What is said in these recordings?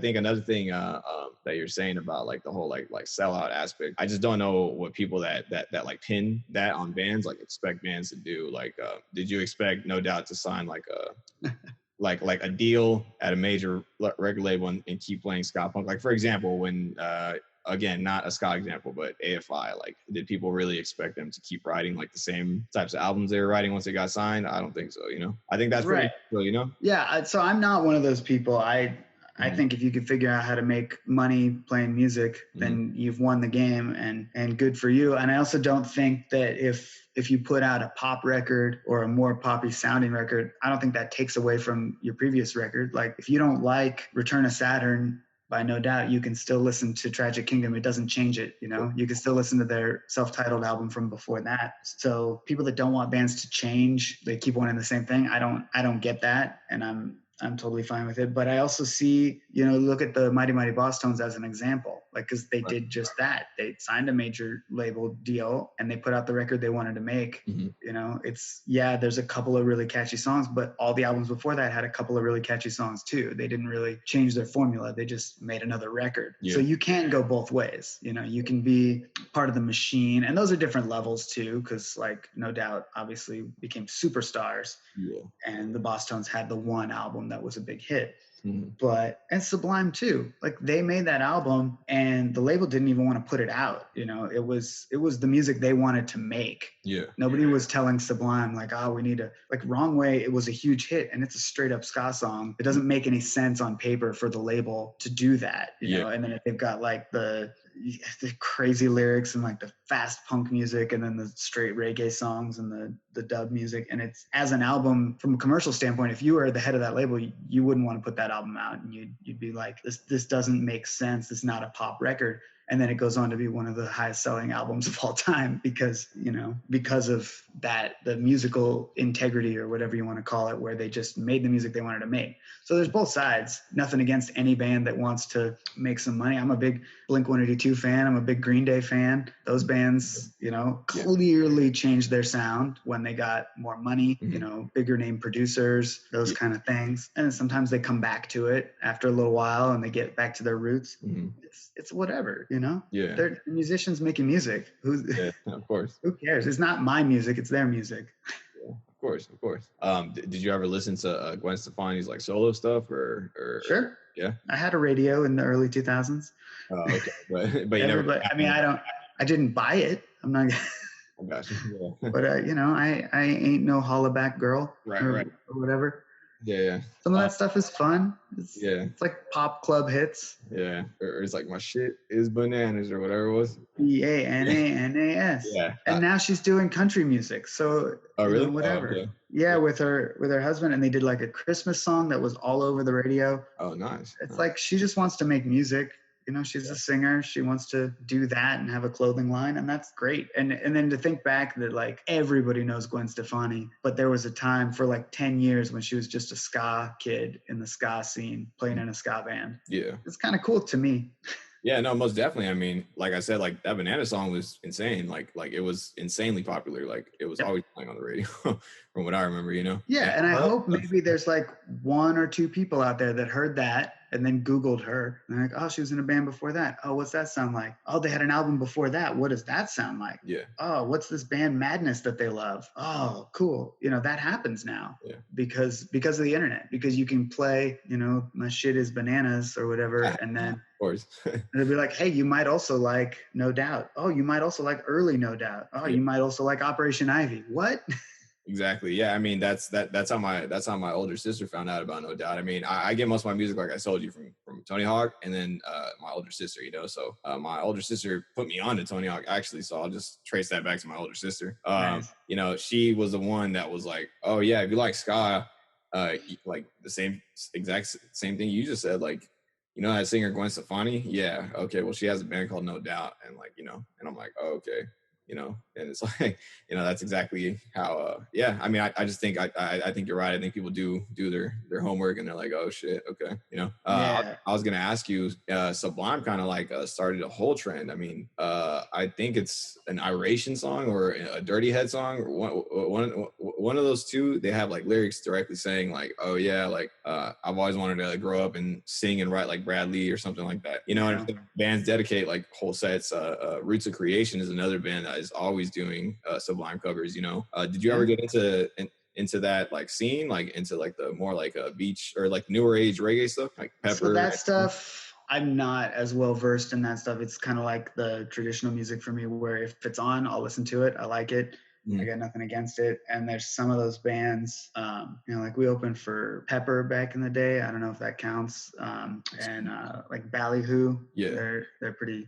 think another thing that you're saying about like the whole like sellout aspect, I just don't know what people that like pin that on bands like expect bands to do. Like, did you expect No Doubt to sign like a like a deal at a major record label and keep playing ska punk? Like, for example, when again, not a ska example, but AFI, like, did people really expect them to keep writing like the same types of albums they were writing once they got signed? I don't think so, you know? I think that's pretty cool, you know? Yeah, so I'm not one of those people. I think if you could figure out how to make money playing music, then you've won the game, and good for you. And I also don't think that if you put out a pop record or a more poppy sounding record, I don't think that takes away from your previous record. Like, if you don't like Return of Saturn by No Doubt, you can still listen to Tragic Kingdom. It doesn't change it, you know? You can still listen to their self-titled album from before that. So people that don't want bands to change, they keep wanting the same thing. I don't get that, and I'm totally fine with it. But I also see, you know, look at the Mighty Mighty Boss Tones as an example, like, because they did just that. They signed a major label deal and they put out the record they wanted to make. You know, there's a couple of really catchy songs, but all the albums before that had a couple of really catchy songs too. They didn't really change their formula. They just made another record. So you can't go both ways. You know, you can be part of the machine, and those are different levels too, because like No Doubt obviously became superstars. And the Boss Tones had the one album that was a big hit. But, and Sublime too, like, they made that album and the label didn't even want to put it out. You know, it was the music they wanted to make. Nobody was telling Sublime like, oh, we need to, like, Wrong Way. It was a huge hit and it's a straight up ska song. It doesn't make any sense on paper for the label to do that, you know? And then if they've got like the crazy lyrics and like the fast punk music and then the straight reggae songs and the dub music. And it's, as an album from a commercial standpoint, if you were the head of that label, you wouldn't want to put that album out, and you'd be like, this doesn't make sense. It's not a pop record. And then it goes on to be one of the highest selling albums of all time because of that, the musical integrity or whatever you want to call it, where they just made the music they wanted to make. So there's both sides. Nothing against any band that wants to make some money. I'm a big Blink-182 fan. I'm a big Green Day fan. Those bands, you know, clearly changed their sound when they got more money, you know, bigger name producers, those kind of things. And then sometimes they come back to it after a little while and they get back to their roots. It's whatever, you know? They're musicians making music. Of course. Who cares? It's not my music, it's their music. Of course. Did you ever listen to Gwen Stefani's like solo stuff or Sure. Yeah. I had a radio in the early 2000s. Oh, okay. But you never. I mean, I didn't buy it. I'm not. I got you. But you know, I ain't no hollaback girl. Right. Or whatever. Yeah. Some of that stuff is fun. It's like pop club hits. Yeah. Or it's like My Shit Is Bananas or whatever it was. BANANAS. Yeah. And now she's doing country music. So really? Whatever. Yeah, with her husband, and they did like a Christmas song that was all over the radio. Oh, nice. It's like she just wants to make music. You know, she's a singer. She wants to do that and have a clothing line, and that's great. And then to think back that like everybody knows Gwen Stefani, but there was a time for like 10 years when she was just a ska kid in the ska scene playing in a ska band. Yeah. It's kind of cool to me. Yeah, no, most definitely. I mean, like I said, like that Banana song was insane. Like it was insanely popular. Like it was always playing on the radio from what I remember, you know? Yeah, and I hope maybe there's like one or two people out there that heard that and then Googled her. And they're like, oh, she was in a band before that. Oh, what's that sound like? Oh, they had an album before that. What does that sound like? Yeah. Oh, what's this band Madness that they love? Oh, cool. You know, that happens now because of the internet, because you can play, you know, My Shit Is Bananas or whatever. And then of course. it'll be like, hey, you might also like No Doubt. Oh, you might also like early No Doubt. Oh, you might also like Operation Ivy. What? Exactly. Yeah. I mean, that's how my older sister found out about No Doubt. I mean, I get most of my music, like I told you, from Tony Hawk, and then my older sister, you know. So my older sister put me on to Tony Hawk, actually. So I'll just trace that back to my older sister. Nice. You know, she was the one that was like, oh yeah, if you like ska, like the exact same thing you just said, like, you know that singer Gwen Stefani? Yeah. Okay. Well, she has a band called No Doubt, and like, you know, and I'm like, oh, okay. You know, and it's like, you know, that's exactly how, I mean, I just think, I think you're right. I think people do their homework and they're like, oh shit. Okay. You know, I was going to ask you, Sublime kind of like started a whole trend. I mean, I think it's an Iration song or a Dirty Head song, or one one of those two, they have like lyrics directly saying like, oh yeah, like I've always wanted to like, grow up and sing and write like Brad Lee or something like that. You know, and if bands dedicate like whole sets. Roots of Creation is another band that is always doing Sublime covers. You know, did you ever get into that like scene, like into like the more like beach or like newer age reggae stuff, like Pepper? So that stuff, I'm not as well versed in that stuff. It's kind of like the traditional music for me, where if it's on, I'll listen to it. I like it. I got nothing against it. And there's some of those bands, you know, like we opened for Pepper back in the day. I don't know if that counts. And like Ballyhoo, they're pretty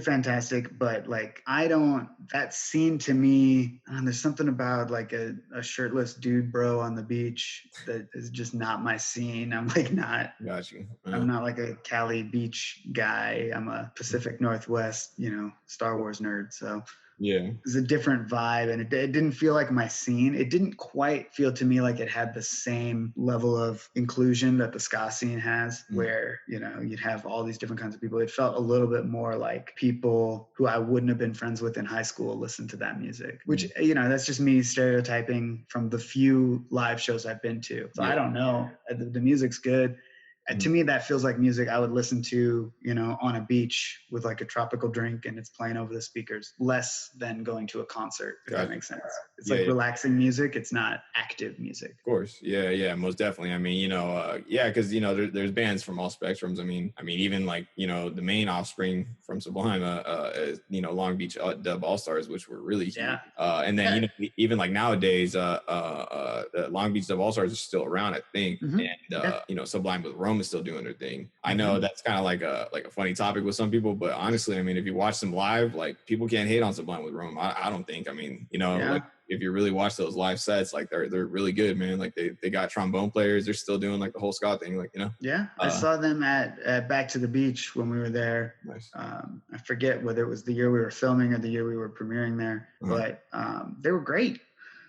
fantastic. But like, that scene to me, there's something about like a shirtless dude bro on the beach that is just not my scene. I'm like Got you. I'm not like a Cali beach guy. I'm a Pacific Northwest, you know, Star Wars nerd. So yeah, it's a different vibe, and it didn't feel like my scene. It didn't quite feel to me like it had the same level of inclusion that the ska scene has, where, you know, you'd have all these different kinds of people. It felt a little bit more like people who I wouldn't have been friends with in high school listen to that music, which, you know, that's just me stereotyping from the few live shows I've been to. So I don't know. The music's good. To me, that feels like music I would listen to, you know, on a beach with like a tropical drink and it's playing over the speakers, less than going to a concert, if that makes sense. It's like relaxing music. It's not active music. Of course. Yeah, most definitely. I mean, you know, because, you know, there's bands from all spectrums. I mean, even like, you know, the main offspring from Sublime, is, you know, Long Beach Dub All-Stars, which were really huge. And then, you know, even like nowadays, the Long Beach Dub All-Stars are still around, I think. And, you know, Sublime with Rome is still doing their thing. I know that's kind of like a funny topic with some people, but honestly, I mean, if you watch them live, like people can't hate on Sublime with Rome. I don't think. I mean, you know, like if you really watch those live sets, like they're really good, man. Like they got trombone players. They're still doing like the whole ska thing, like, you know. Yeah, I saw them at Back to the Beach when we were there. Nice. I forget whether it was the year we were filming or the year we were premiering there, but they were great.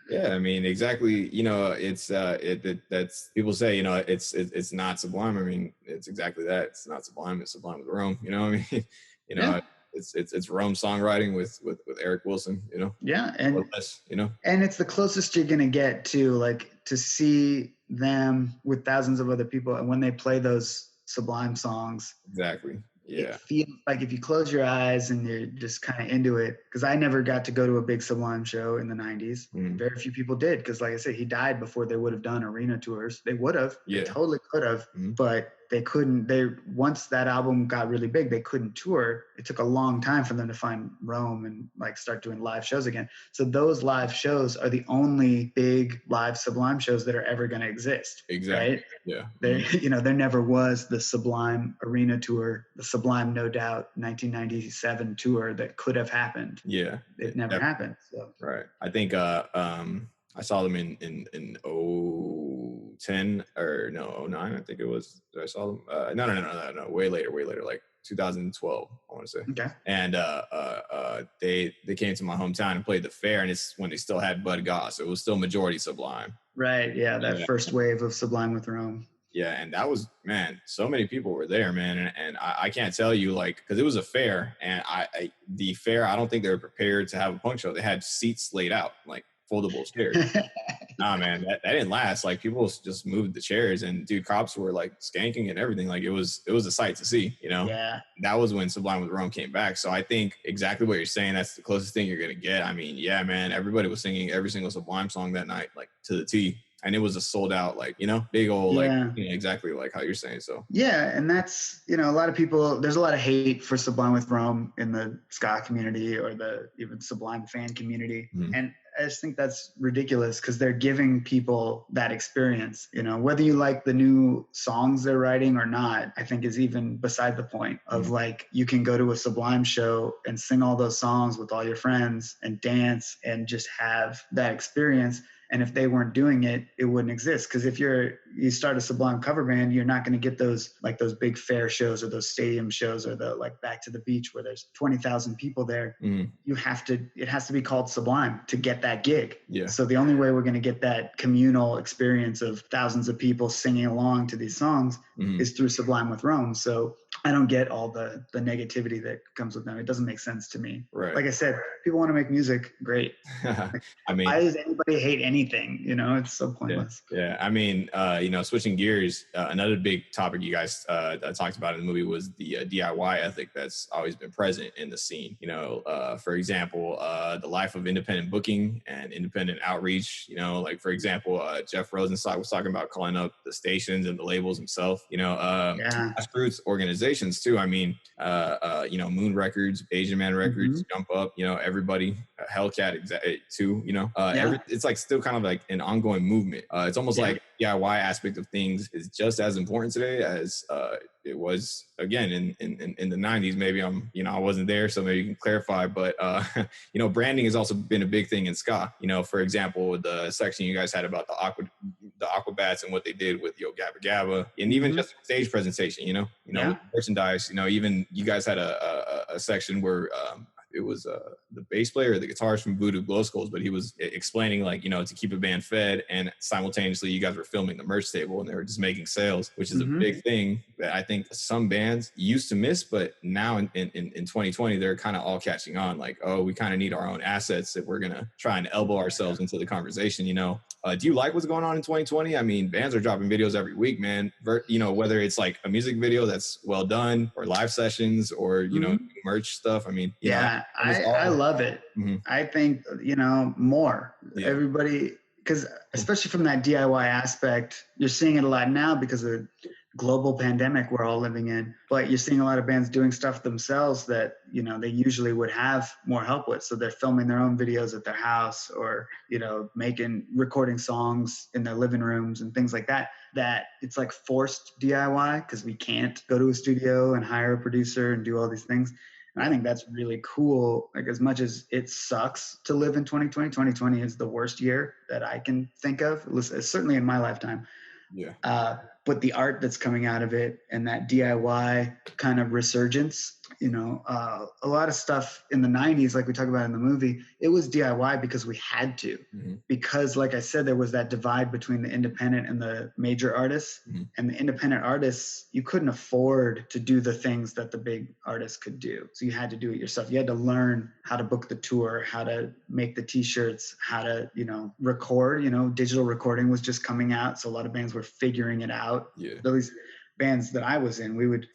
Yeah, I mean, exactly. You know, it's that's people say, you know, it's not Sublime. I mean, it's exactly that. It's not Sublime. It's Sublime with Rome. You know what I mean? You know, it's Rome songwriting with Eric Wilson. You know. Yeah, and or less, you know, and it's the closest you're gonna get to like to see them with thousands of other people, and when they play those Sublime songs. Exactly. Yeah. It feels like if you close your eyes and you're just kind of into it, because I never got to go to a big Sublime show in the 90s. Very few people did, because like I said, he died before they would have done arena tours. They would have. They totally could have, but they couldn't. Once that album got really big, they couldn't tour. It took a long time for them to find Rome and like start doing live shows again. So those live shows are the only big live Sublime shows that are ever going to exist. Exactly. Right? Yeah. You know, there never was the Sublime arena tour, the Sublime No Doubt 1997 tour that could have happened. Yeah. It never happened. So. Right. I think I saw them in 2010 or no 09. I think it was. I saw them. No. Way later. Like 2012. I want to say. Okay. And they came to my hometown and played the fair, and it's when they still had Bud Goss. So it was still majority Sublime. Right. Yeah. That first wave of Sublime with Rome. Yeah, and that was, man, so many people were there, man, and I can't tell you, like, because it was a fair, and the fair, I don't think they were prepared to have a punk show. They had seats laid out, like foldable chairs. Nah, man, that didn't last. Like, people just moved the chairs, and dude, cops were like skanking and everything. Like, it was a sight to see, you know. Yeah. That was when Sublime with Rome came back. So I think exactly what you're saying. That's the closest thing you're gonna get. I mean, yeah, man, everybody was singing every single Sublime song that night, like to the T. And it was a sold out, like, you know, big old, like, you know, exactly like how you're saying. So, yeah. And that's, you know, a lot of people, there's a lot of hate for Sublime with Rome in the ska community or the even Sublime fan community. And I just think that's ridiculous because they're giving people that experience, you know, whether you like the new songs they're writing or not, I think is even beside the point of like, you can go to a Sublime show and sing all those songs with all your friends and dance and just have that experience. And if they weren't doing it, it wouldn't exist. Because if you start a Sublime cover band, you're not going to get those big fair shows or those stadium shows or the like Back to the Beach where there's 20,000 people there. It has to be called Sublime to get that gig. Yeah. So the only way we're going to get that communal experience of thousands of people singing along to these songs is through Sublime with Rome. So I don't get all the negativity that comes with them. It doesn't make sense to me. Right. Like I said, people want to make music, great. I mean, why does anybody hate anything? You know, it's so pointless. Yeah. I mean, switching gears, another big topic you guys talked about in the movie was the DIY ethic that's always been present in the scene. For example, the life of independent booking and independent outreach. Like for example, Jeff Rosenstock was talking about calling up the stations and the labels himself. Grassroots organizations too. I mean, Moon Records, Asian Man Records, Jump Up. Everybody, Hellcat too. It's like still kind of like an ongoing movement. It's almost like DIY aspect of things is just as important today as it was again in the 90s. Maybe I wasn't there, so maybe you can clarify. But branding has also been a big thing in ska. For example, the section you guys had about the Aquabats and what they did with Yo Gabba Gabba, and even just stage presentation. With merchandise. Even you guys had a section where it was the bass player or the guitarist from Voodoo Glow Skulls, but he was explaining to keep a band fed, and simultaneously you guys were filming the merch table and they were just making sales, which is a big thing that I think some bands used to miss, but now in 2020 they're kind of all catching on. Like, oh, we kind of need our own assets if we're gonna try and elbow ourselves into the conversation. Do you like what's going on in 2020? I mean, bands are dropping videos every week, man. Whether it's like a music video that's well done or live sessions or, merch stuff. I mean, I love it. I think, more. Everybody, because especially from that DIY aspect, you're seeing it a lot now because of global pandemic we're all living in, but you're seeing a lot of bands doing stuff themselves that they usually would have more help with. So they're filming their own videos at their house, or recording songs in their living rooms and things like that it's like forced DIY because we can't go to a studio and hire a producer and do all these things. And I think that's really cool. Like, as much as it sucks to live in 2020, 2020 is the worst year that I can think of, certainly in my lifetime. But the art that's coming out of it and that DIY kind of resurgence, a lot of stuff in the 90s, like we talk about in the movie, it was DIY because we had to. Because, like I said, there was that divide between the independent and the major artists. And the independent artists, you couldn't afford to do the things that the big artists could do. So you had to do it yourself. You had to learn how to book the tour, how to make the t-shirts, how to, record. Digital recording was just coming out. So a lot of bands were figuring it out. At least bands that I was in, we'd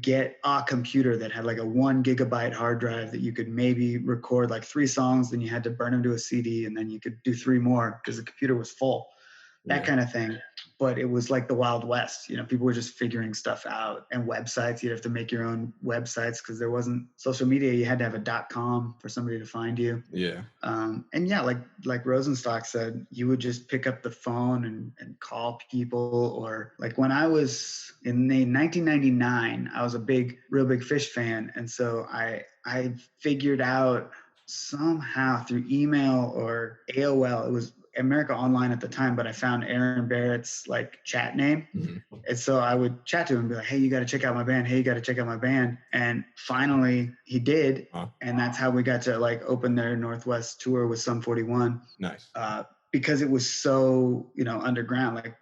get a computer that had like a 1 gigabyte hard drive that you could maybe record like 3 songs, then you had to burn them to a CD, and then you could do 3 more because the computer was full. That kind of thing. But it was like the Wild West. People were just figuring stuff out. And websites, you'd have to make your own websites because there wasn't social media. You had to have a .com for somebody to find you. Like Rosenstock said, you would just pick up the phone and call people. Or like when I was in 1999, I was a real big Fish fan. And so I figured out somehow through email or AOL, it was America Online at the time, but I found Aaron Barrett's like chat name. And so I would chat to him and be like, hey, you got to check out my band. Hey, you got to check out my band. And finally he did. And that's how we got to like open their Northwest tour with Sum 41. Nice. Because it was so, underground, like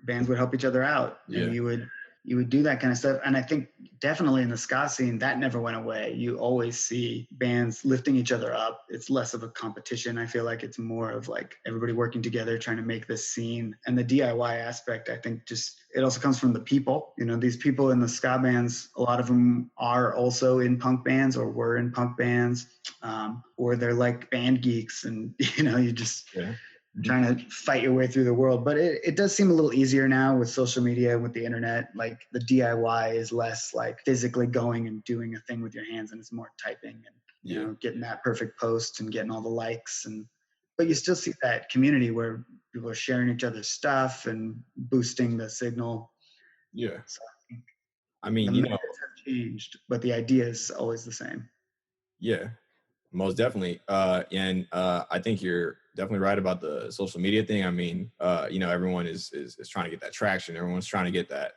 bands would help each other out. And you would do that kind of stuff. And I think definitely in the ska scene, that never went away. You always see bands lifting each other up. It's less of a competition. I feel like it's more of like everybody working together, trying to make this scene. And the DIY aspect, I think it also comes from the people. These people in the ska bands, a lot of them are also in punk bands or were in punk bands, or they're like band geeks, and, you just... trying to fight your way through the world. But it does seem a little easier now with social media, with the internet. Like the DIY is less like physically going and doing a thing with your hands, and it's more typing and getting that perfect post and getting all the likes. But you still see that community where people are sharing each other's stuff and boosting the signal. So I mean, the methods have changed, but the idea is always the same. Most definitely. And I think you're definitely right about the social media thing. I mean, everyone is trying to get that traction. Everyone's trying to get that,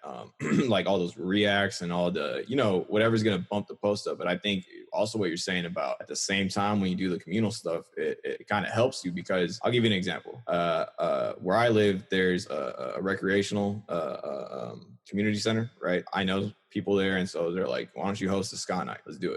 like all those reacts and all the, whatever's going to bump the post up. But I think also what you're saying about at the same time, when you do the communal stuff, it kind of helps you, because I'll give you an example. Where I live, there's a recreational community center, right? I know people there, and so they're like, why don't you host a ska night? Let's do it.